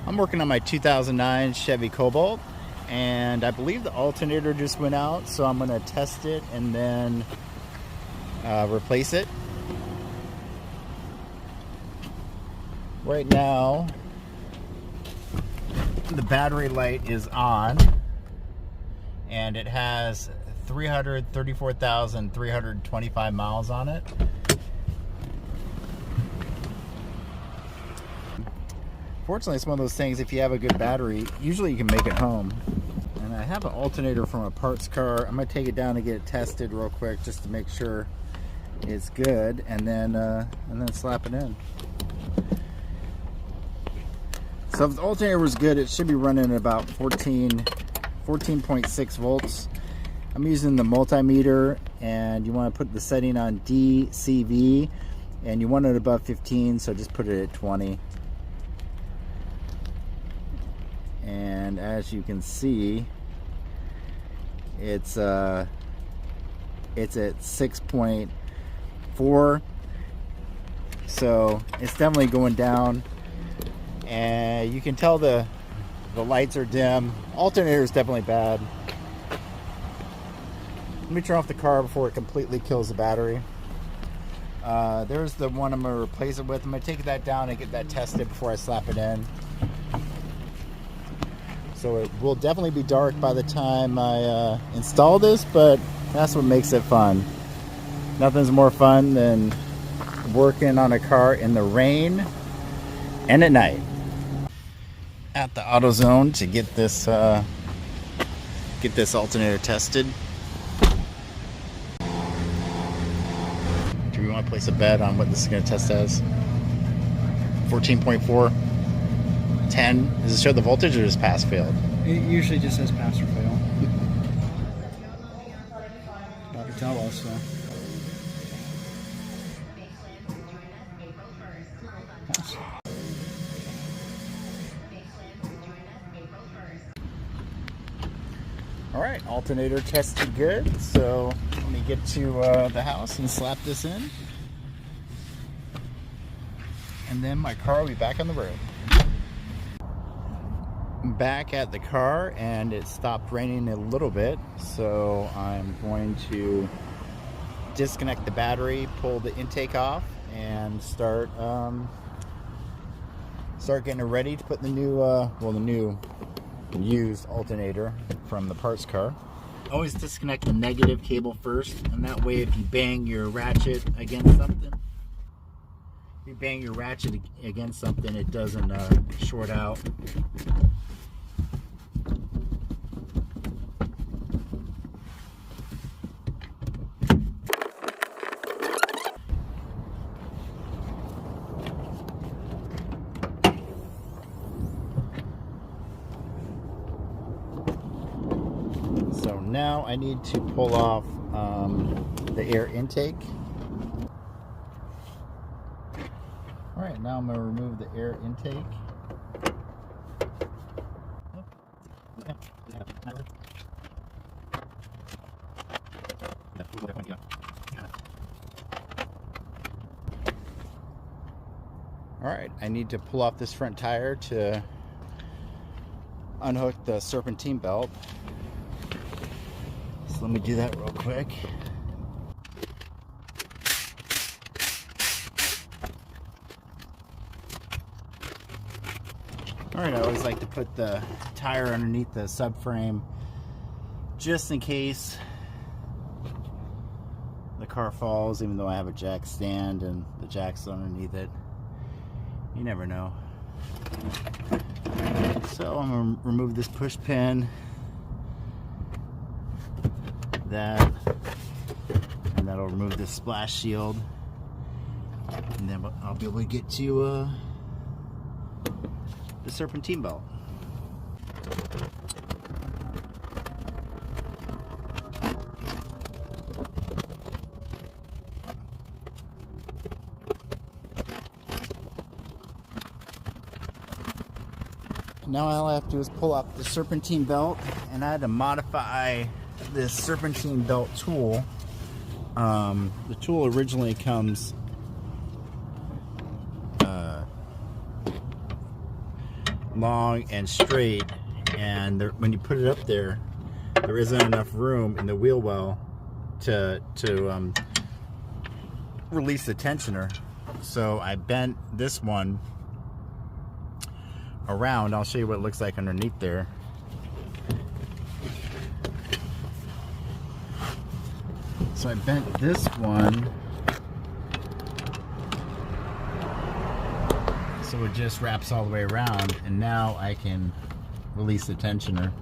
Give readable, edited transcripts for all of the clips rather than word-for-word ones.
I'm working on my 2009 Chevy Cobalt, and I believe the alternator just went out, so I'm going to test it and then replace it. Right now, the battery light is on, and it has 334,325 miles on it. Fortunately, it's one of those things, if you have a good battery, usually you can make it home. And I have an alternator from a parts car. I'm going to take it down and get it tested real quick just to make sure it's good, and then slap it in. So if the alternator was good, it should be running at about 14.6 volts. I'm using the multimeter, and you want to put the setting on DCV, and you want it above 15, so just put it at 20. And as you can see, it's at 6.4, so it's definitely going down. And you can tell the lights are dim. Alternator is definitely bad. Let me turn off the car before it completely kills the battery. There's the one I'm going to replace it with. I'm going to take that down and get that tested before I slap it in. So it will definitely be dark by the time I install this, but that's what makes it fun. Nothing's more fun than working on a car in the rain and at night. At the AutoZone to get this alternator tested. Do we want to place a bet on what this is going to test as? 14.4, 10. Does it show the voltage or just pass failed? It usually just says pass or fail. About to tell us, so. Pass. Alright, alternator tested good, so let me get to the house and slap this in. And then my car will be back on the road. I'm back at the car, and it stopped raining a little bit, so I'm going to disconnect the battery, pull the intake off, and start getting it ready to put the new used alternator from the parts car. Always disconnect the negative cable first, and that way if you bang your ratchet against something, it doesn't short out. So now I need to pull off the air intake. Alright, now I'm going to remove the air intake. Alright, I need to pull off this front tire to unhook the serpentine belt. So let me do that real quick. Alright, I always like to put the tire underneath the subframe just in case the car falls, even though I have a jack stand and the jack's underneath it. You never know. So I'm going to remove this push pin, and that'll remove this splash shield, and then I'll be able to get to the serpentine belt. Now all I have to do is pull up the serpentine belt, and I had to modify this serpentine belt tool. The tool originally comes long and straight, and when you put it up there, there isn't enough room in the wheel well to release the tensioner. So I bent this one around. I'll show you what it looks like underneath there. So I bent this one so it just wraps all the way around, and now I can release the tensioner.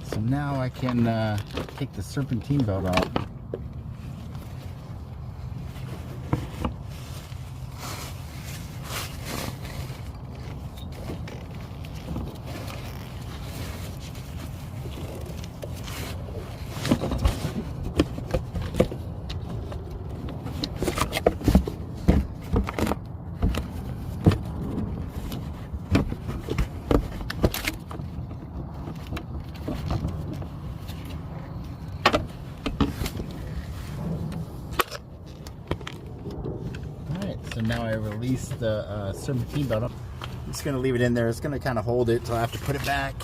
So now I can take the serpentine belt off. So now I release the serpentine belt up. I'm just going to leave it in there. It's going to kind of hold it until I have to put it back.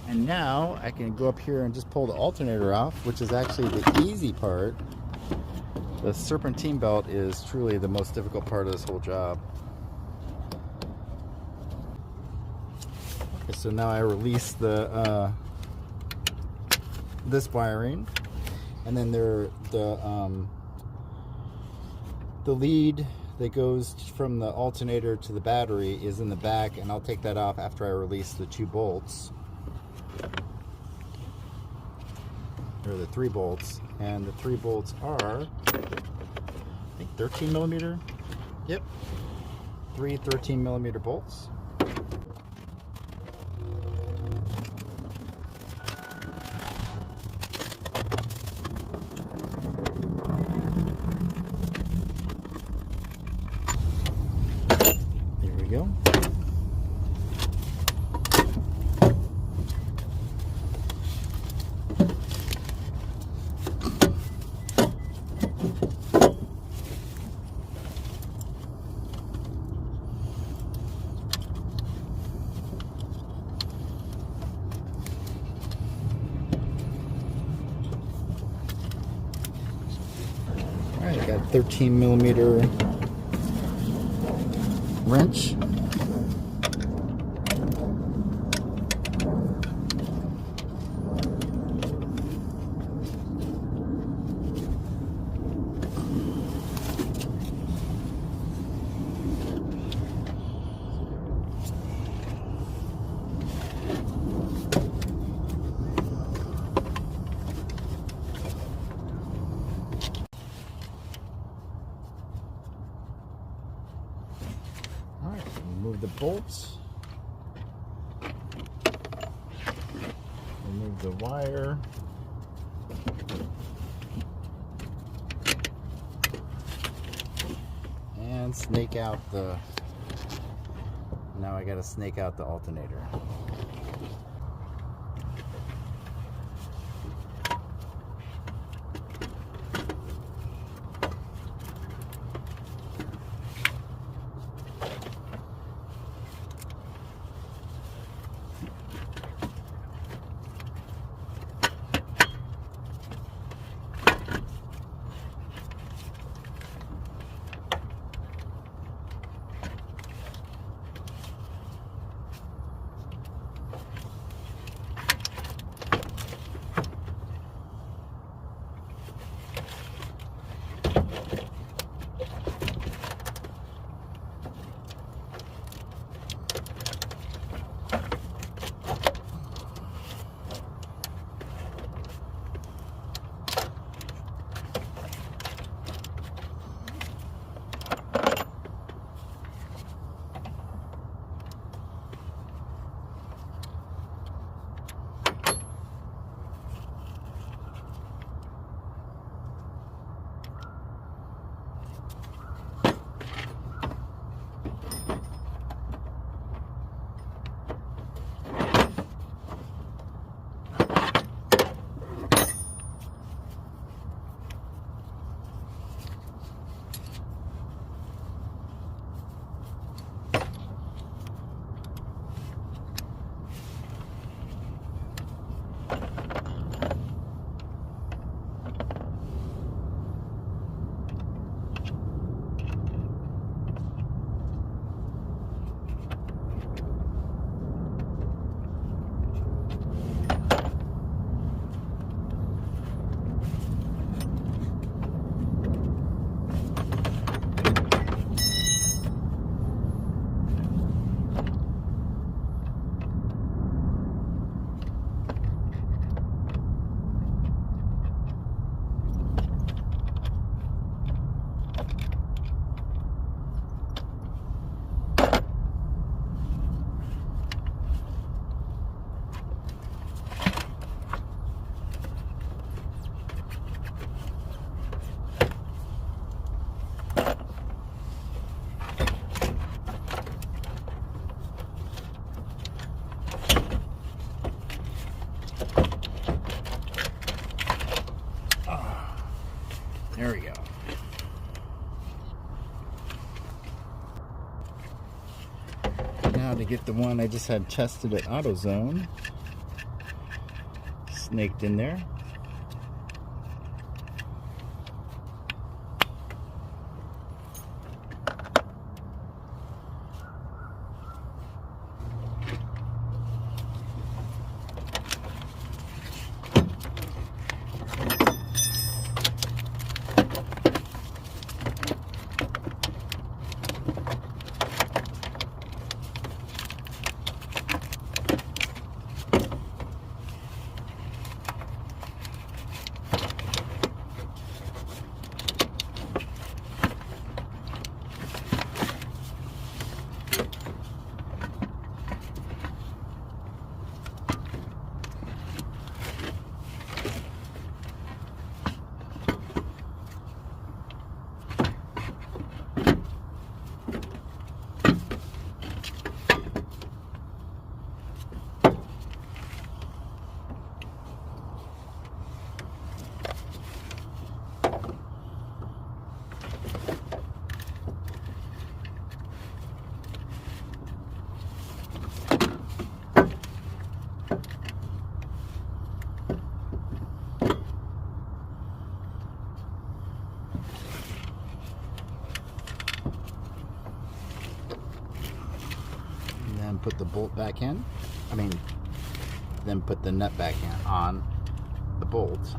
And now I can go up here and just pull the alternator off, which is actually the easy part. The serpentine belt is truly the most difficult part of this whole job. Okay, so now I release the this wiring, and then the lead that goes from the alternator to the battery is in the back, and I'll take that off after I release the 2 bolts, or the 3 bolts. And the 3 bolts are, I think, 13 millimeter. Yep, 3 13 millimeter bolts. Go. All right, got a 13 millimeter wrench. Alright, remove the bolts. Remove the wire. And snake out the... Now I gotta snake out the alternator. Now to get the one I just had tested at AutoZone. Snaked in there. Put the bolt back in. Then put the nut back in on the bolts.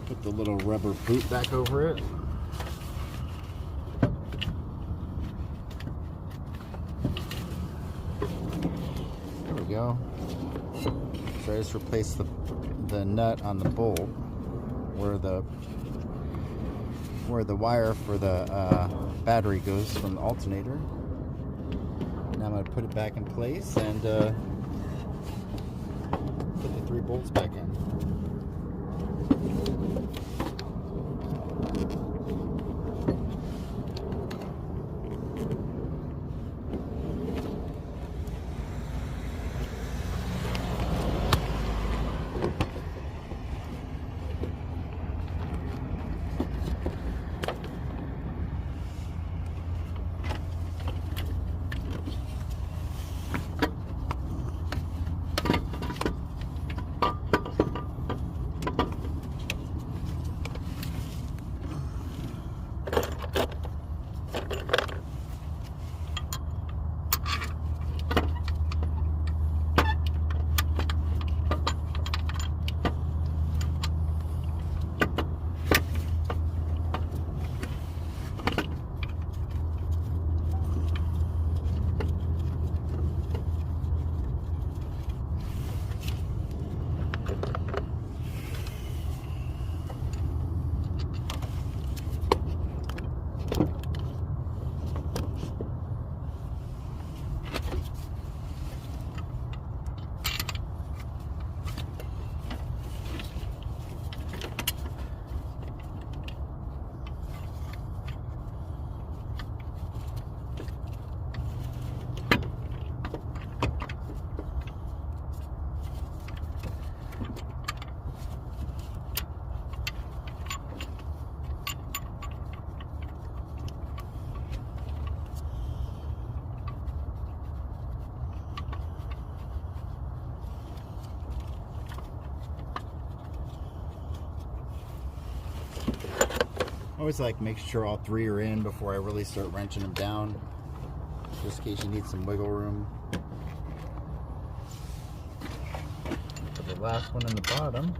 Put the little rubber boot back over it. There we go. So I just replaced the nut on the bolt where the wire for the battery goes from the alternator. Now I'm going to put it back in place and put the 3 bolts back in. I always like make sure all three are in before I really start wrenching them down, just in case you need some wiggle room. Put the last one in the bottom.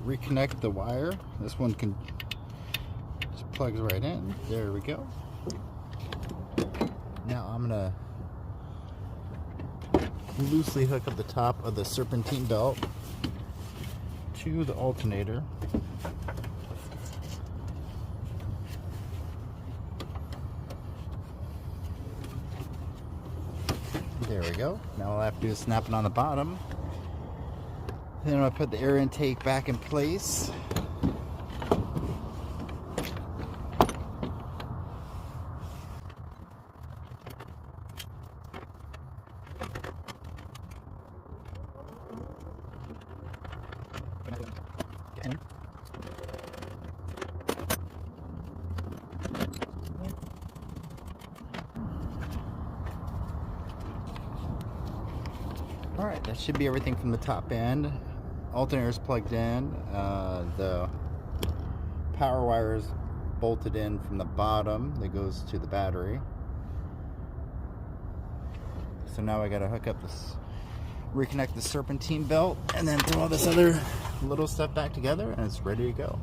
Reconnect the wire. This one can just plugs right in. There we go. Now I'm gonna loosely hook up the top of the serpentine belt to the alternator. There we go. Now all I have to do is snap it on the bottom. Then I'm going to put the air intake back in place. Alright, that should be everything from the top end. Alternator is plugged in. The power wire is bolted in from the bottom that goes to the battery. So now I gotta hook up this, reconnect the serpentine belt, and then throw all this other little stuff back together, and it's ready to go.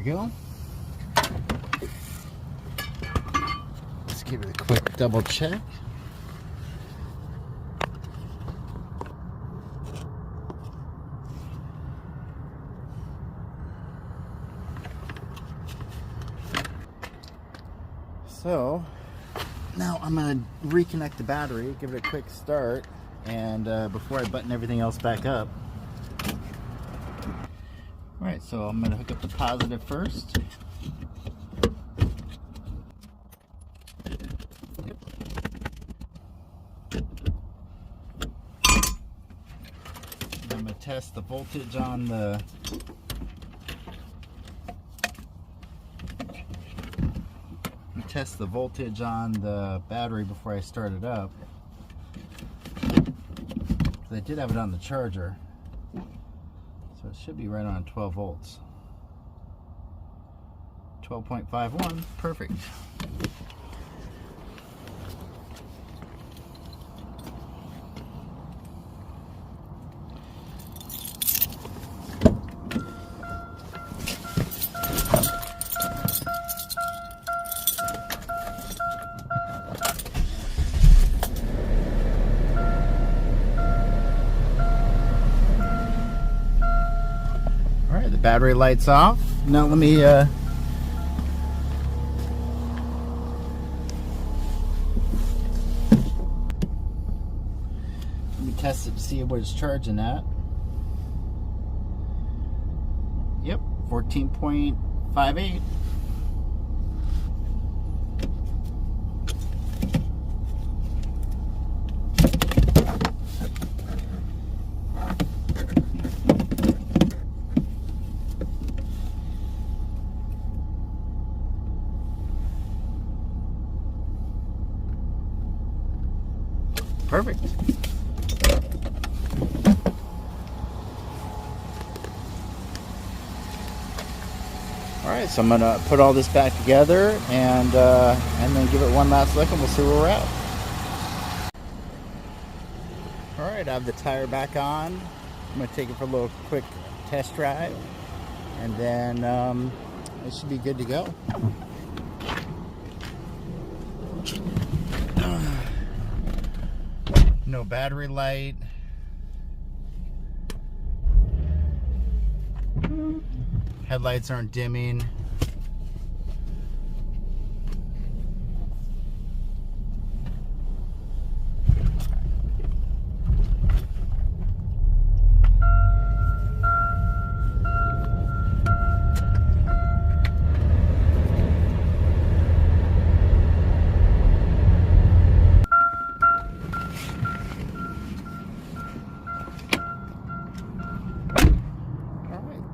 go. Let's give it a quick double check. So now I'm going to reconnect the battery, give it a quick start, and before I button everything else back up. Alright, so I'm going to hook up the positive first. I'm going to test the voltage on the battery before I start it up. I did have it on the charger, so it should be right on 12 volts. 12.51, perfect. The battery light's off. Now let me test it to see what it's charging at. Yep, 14.58. Perfect. All right, so I'm gonna put all this back together and then give it one last look, and we'll see where we're at. All right, I have the tire back on. I'm gonna take it for a little quick test drive, and then it should be good to go. No battery light. Headlights aren't dimming.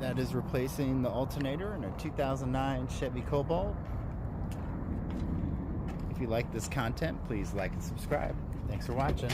That is replacing the alternator in a 2009 Chevy Cobalt. If you like this content, please like and subscribe. Thanks for watching.